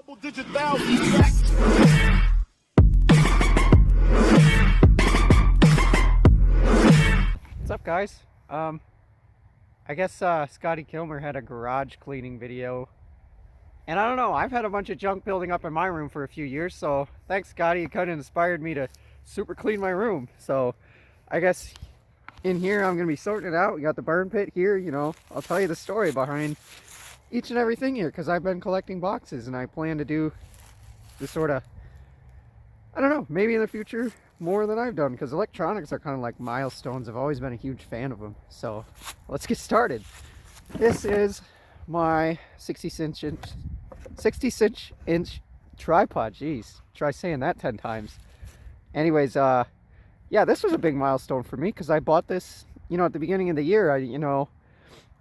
Double-digit thousands back. What's up, guys? I guess Scotty Kilmer had a garage cleaning video, and I don't know, I've had a bunch of junk building up in my room for a few years, so thanks, Scotty. It kind of inspired me to super clean my room. So I guess in here I'm gonna be sorting it out. We got the burn pit here, you know. I'll tell you the story behind each and everything here, because I've been collecting boxes and I plan to do this sort of, I don't know, maybe in the future more than I've done, because electronics are kind of like milestones. I've always been a huge fan of them. So let's get started. This is my 66 inch tripod. Jeez, try saying that 10 times. Anyways, yeah, this was a big milestone for me, because I bought this, you know, at the beginning of the year.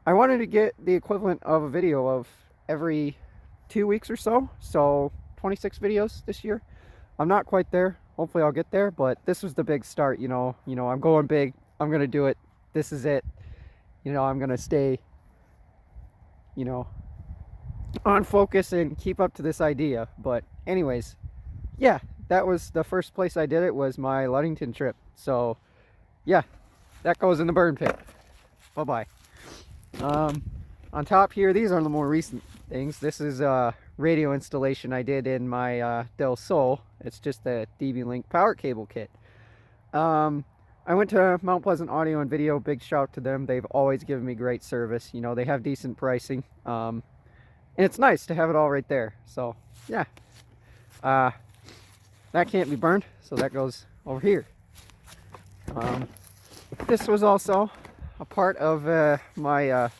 I wanted to get the equivalent of a video of every 2 weeks or so. So 26 videos this year. I'm not quite there. Hopefully I'll get there, but this was the big start. You know, I'm going big. I'm gonna do it. This is it. You know, I'm gonna stay, you know, on focus and keep up to this idea. But anyways, yeah, that was the first place I did it, was my Ludington trip. So yeah, that goes in the burn pit. Bye bye. On top here, these are the more recent things. This is a radio installation I did in my Del Sol. It's just a DB-Link power cable kit. I went to Mount Pleasant Audio and Video. Big shout to them. They've always given me great service. You know, they have decent pricing. And it's nice to have it all right there. So yeah, that can't be burned, so that goes over here. This was also a part of my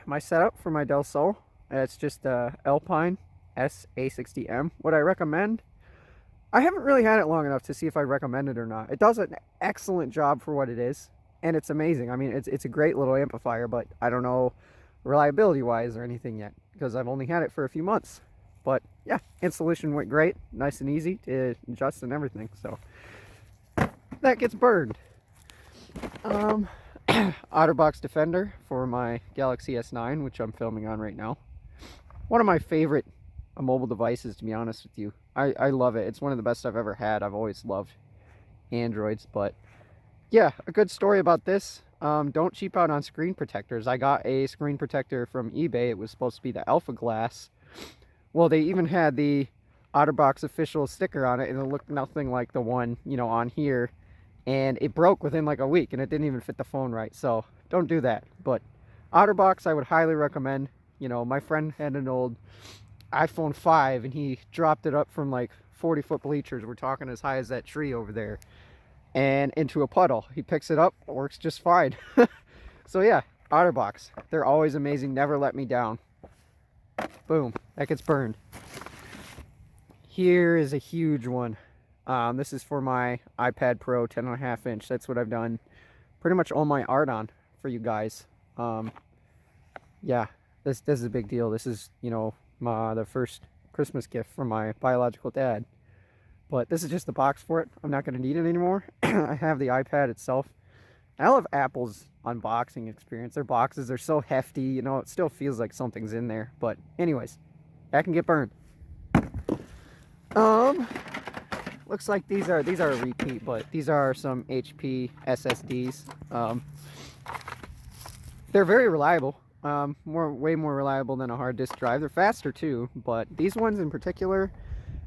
my setup for my Del Sol. It's just a Alpine SA60M. Would I recommend? I haven't really had it long enough to see if I recommend it or not. It does an excellent job for what it is, and it's amazing. I mean, it's a great little amplifier, but I don't know reliability wise or anything yet, because I've only had it for a few months. But yeah, installation went great, nice and easy to adjust and everything. So that gets burned. OtterBox Defender for my Galaxy S9, which I'm filming on right now. One of my favorite mobile devices, to be honest with you. I love it. It's one of the best I've ever had. I've always loved Androids, but yeah, a good story about this. Don't cheap out on screen protectors. I got a screen protector from eBay. It was supposed to be the Alpha Glass. Well, they even had the OtterBox official sticker on it, and it looked nothing like the one, you know, on here. And it broke within like a week, and it didn't even fit the phone right. So don't do that. But OtterBox I would highly recommend. You know, my friend had an old iPhone 5, and he dropped it up from like 40-foot bleachers. We're talking as high as that tree over there, and into a puddle. He picks it up, works just fine. So yeah, OtterBox, they're always amazing. Never let me down. Boom, that gets burned. Here is a huge one. This is for my iPad Pro 10.5 inch. That's what I've done pretty much all my art on for you guys. Yeah, this is a big deal. This is, you know, the first Christmas gift from my biological dad. But this is just the box for it. I'm not going to need it anymore. I have the iPad itself. I love Apple's unboxing experience. Their boxes are so hefty, you know, it still feels like something's in there. But anyways, that can get burned. Looks like these are a repeat, but these are some HP SSDs. They're very reliable. Way more reliable than a hard disk drive. They're faster too, but these ones in particular,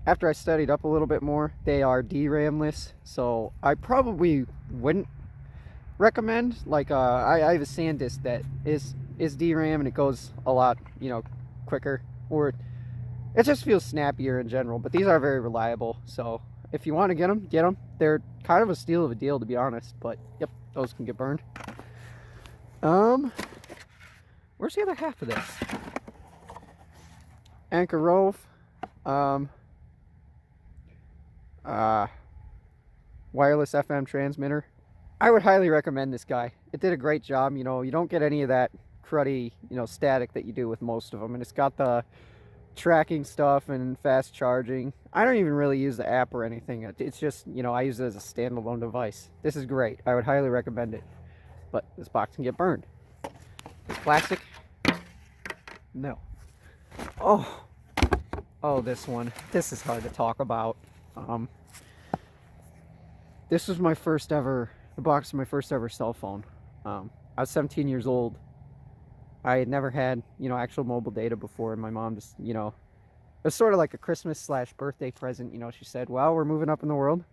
after I studied up a little bit more, they are DRAM-less, so I probably wouldn't recommend. Like, I have a SanDisk that is DRAM, and it goes a lot, you know, quicker, or it just feels snappier in general. But these are very reliable, so if you want to get them. They're kind of a steal of a deal, to be honest. But yep, those can get burned. Where's the other half of this? Anchor Rove. Wireless FM transmitter. I would highly recommend this guy. It did a great job. You know, you don't get any of that cruddy, you know, static that you do with most of them. And it's got the tracking stuff and fast charging. I don't even really use the app or anything. It's just, you know, I use it as a standalone device. This is great. I would highly recommend it. But this box can get burned. This plastic, no. Oh, Oh, this one. This is hard to talk about. Um, this was my first ever, the box of my first ever cell phone. I was 17 years old. I had never had, actual mobile data before, and my mom just, it was sort of like a Christmas slash birthday present. She said, well, we're moving up in the world.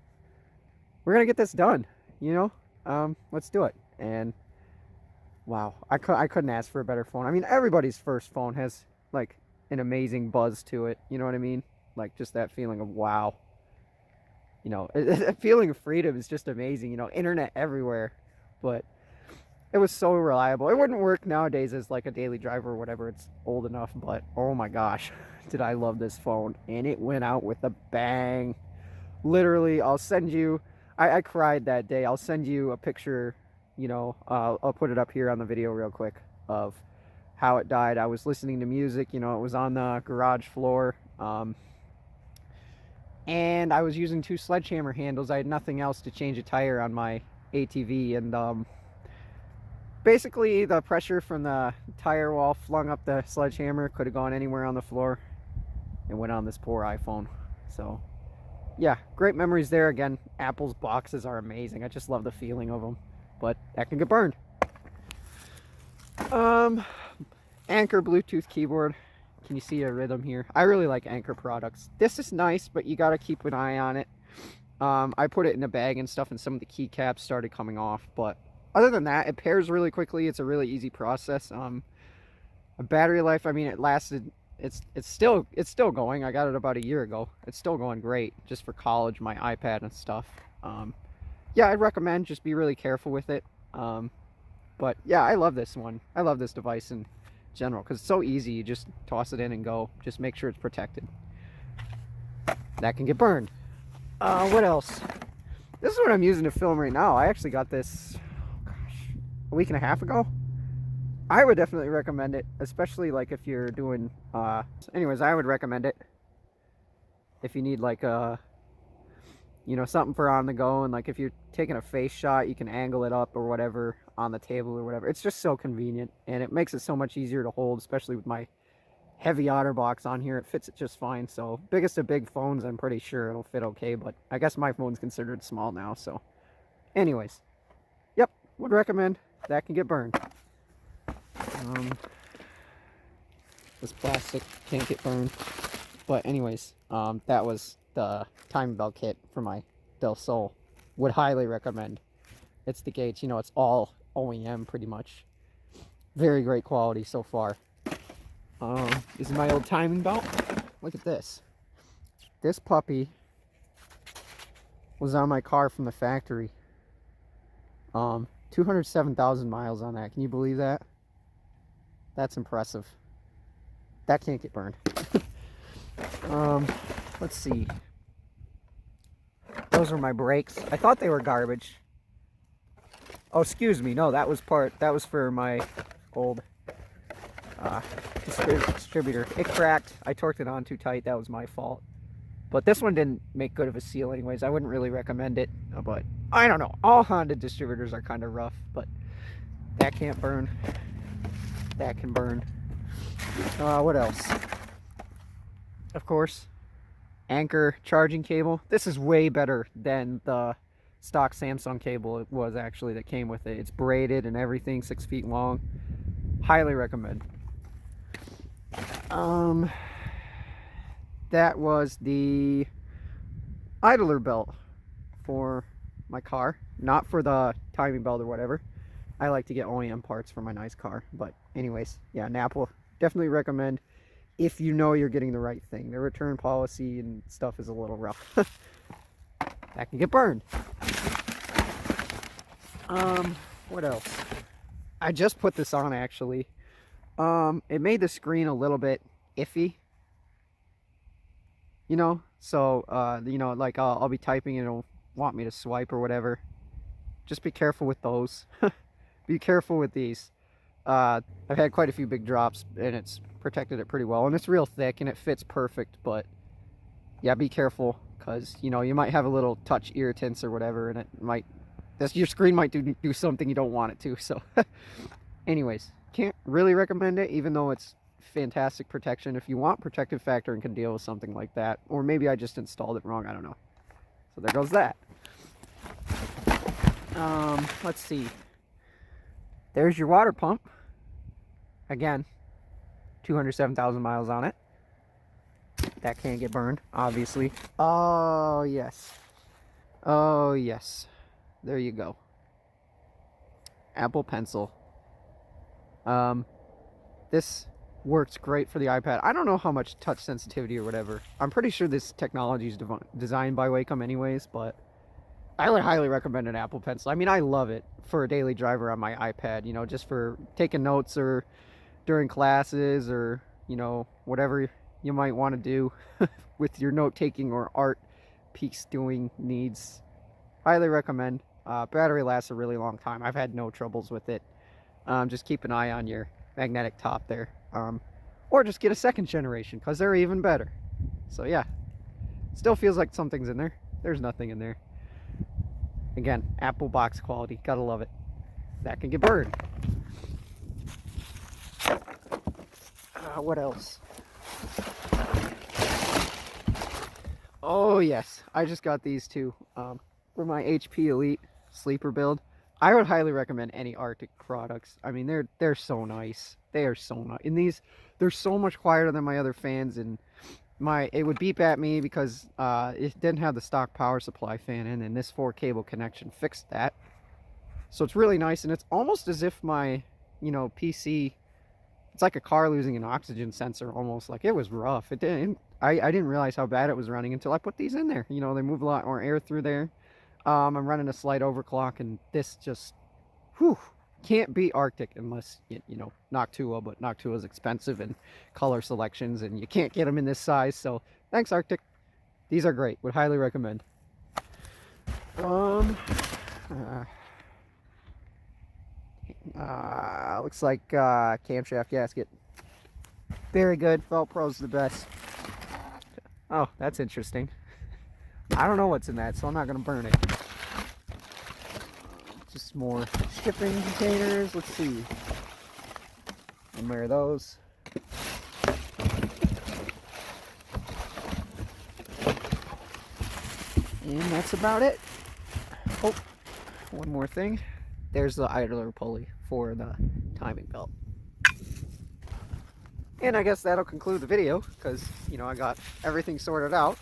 We're going to get this done, let's do it. And wow, I couldn't ask for a better phone. I mean, everybody's first phone has like an amazing buzz to it. You know what I mean? Like just that feeling of wow. A feeling of freedom is just amazing. Internet everywhere. But it was so reliable. It wouldn't work nowadays as like a daily driver or whatever. It's old enough, but oh my gosh, did I love this phone. And it went out with a bang. Literally, I'll send you, I cried that day. I'll send you a picture, I'll put it up here on the video real quick of how it died. I was listening to music, it was on the garage floor. And I was using 2 sledgehammer handles. I had nothing else to change a tire on my ATV, and basically the pressure from the tire wall flung up the sledgehammer. Could have gone anywhere on the floor and went on this poor iPhone. So yeah, great memories there. Again, Apple's boxes are amazing. I just love the feeling of them, but that can get burned. Anker Bluetooth keyboard. Can you see a rhythm here? I really like Anker products. This is nice, but you got to keep an eye on it. I put it in a bag and stuff, and some of the keycaps started coming off, but other than that, it pairs really quickly. It's a really easy process. A battery life, I mean, it lasted, it's still going. I got it about a year ago. It's still going great, just for college, my iPad and stuff. Yeah, I'd recommend, just be really careful with it. But yeah, I love this one. I love this device in general because it's so easy. You just toss it in and go. Just make sure it's protected. That can get burned. What else? This is what I'm using to film right now. I actually got this, a week and a half ago. I would definitely recommend it, especially like if you're doing anyways, I would recommend it if you need like a something for on the go, and like if you're taking a face shot, you can angle it up or whatever on the table or whatever. It's just so convenient, and it makes it so much easier to hold, especially with my heavy OtterBox on here. It fits it just fine. So biggest of big phones, I'm pretty sure it'll fit okay, but I guess my phone's considered small now. So anyways, yep, would recommend. That can get burned. This plastic can't get burned, but anyways, that was the timing belt kit for my Del Sol. Would highly recommend. It's the Gates, it's all OEM pretty much. Very great quality so far. This is my old timing belt. Look at this. This puppy was on my car from the factory. 207,000 miles on that. Can you believe that? That's impressive. That can't get burned. Let's see. Those were my brakes. I thought they were garbage. Oh, excuse me. No, that was for my old distributor. It cracked. I torqued it on too tight. That was my fault. But this one didn't make good of a seal anyways. I wouldn't really recommend it. But I don't know. All Honda distributors are kind of rough. But that can't burn. That can burn. What else? Of course, Anker charging cable. This is way better than the stock Samsung cable it was actually that came with it. It's braided and everything, 6 feet long. Highly recommend. That was the idler belt for my car, not for the timing belt or whatever. I like to get OEM parts for my nice car. But anyways, yeah, Napple, definitely recommend if you know you're getting the right thing. The return policy and stuff is a little rough. That can get burned. What else? I just put this on actually. It made the screen a little bit iffy. So like I'll be typing and it'll want me to swipe or whatever. Just be careful with those. Be careful with these. I've had quite a few big drops and it's protected it pretty well, and it's real thick and it fits perfect. But yeah, be careful, because you might have a little touch irritants or whatever, and it might, your screen might do something you don't want it to. So anyways, can't really recommend it, even though it's fantastic protection. If you want protective factor and can deal with something like that, or maybe I just installed it wrong, I don't know. So there goes that. Let's see. There's your water pump. Again, 207,000 miles on it. That can't get burned, obviously. Oh, yes. Oh, yes. There you go. Apple Pencil. This works great for the iPad. I don't know how much touch sensitivity or whatever. I'm pretty sure this technology is designed by Wacom anyways, but I would highly recommend an Apple Pencil. I mean, I love it for a daily driver on my iPad, you know, just for taking notes or during classes or, you know, whatever you might want to do with your note-taking or art piece doing needs. Highly recommend. Battery lasts a really long time. I've had no troubles with it. Just keep an eye on your magnetic top there. Or just get a second generation, because they're even better. So yeah, still feels like something's in there. There's nothing in there. Again, Apple box quality. Gotta love it. That can get burned. What else? Oh yes, I just got these two for my HP Elite sleeper build. I would highly recommend any Arctic products. I mean, they're so nice. They are so nice. And these, they're so much quieter than my other fans, and it would beep at me because it didn't have the stock power supply fan in, and this 4-cable connection fixed that. So it's really nice, and it's almost as if my, you know, PC, it's like a car losing an oxygen sensor almost. Like, it was rough. It didn't. I didn't realize how bad it was running until I put these in there. You know, they move a lot more air through there. I'm running a slight overclock, and this just, whew, can't beat Arctic unless, you know, Noctua, but Noctua is expensive and color selections, and you can't get them in this size. So thanks, Arctic. These are great. Would highly recommend. Looks like camshaft gasket. Very good. Velcro's the best. Oh, that's interesting. I don't know what's in that, so I'm not going to burn it. Just more shipping containers. Let's see. And where are those? And that's about it. Oh, one more thing. There's the idler pulley for the timing belt. And I guess that'll conclude the video, because, you know, I got everything sorted out,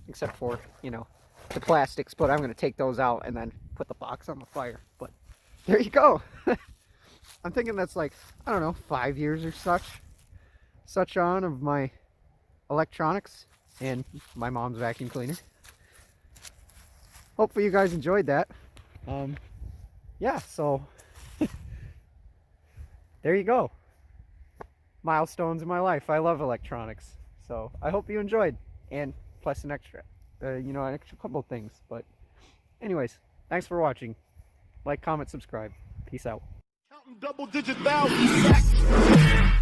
except for, you know, the plastics, but I'm going to take those out and then put the box on the fire. But there you go. I'm thinking that's like, I don't know, 5 years or such on of my electronics and my mom's vacuum cleaner. Hopefully you guys enjoyed that. Yeah, so there you go. Milestones in my life. I love electronics, so I hope you enjoyed, and plus an extra, you know, an extra couple things. But anyways, thanks for watching. Like, comment, subscribe. Peace out. Counting double-digit thousands.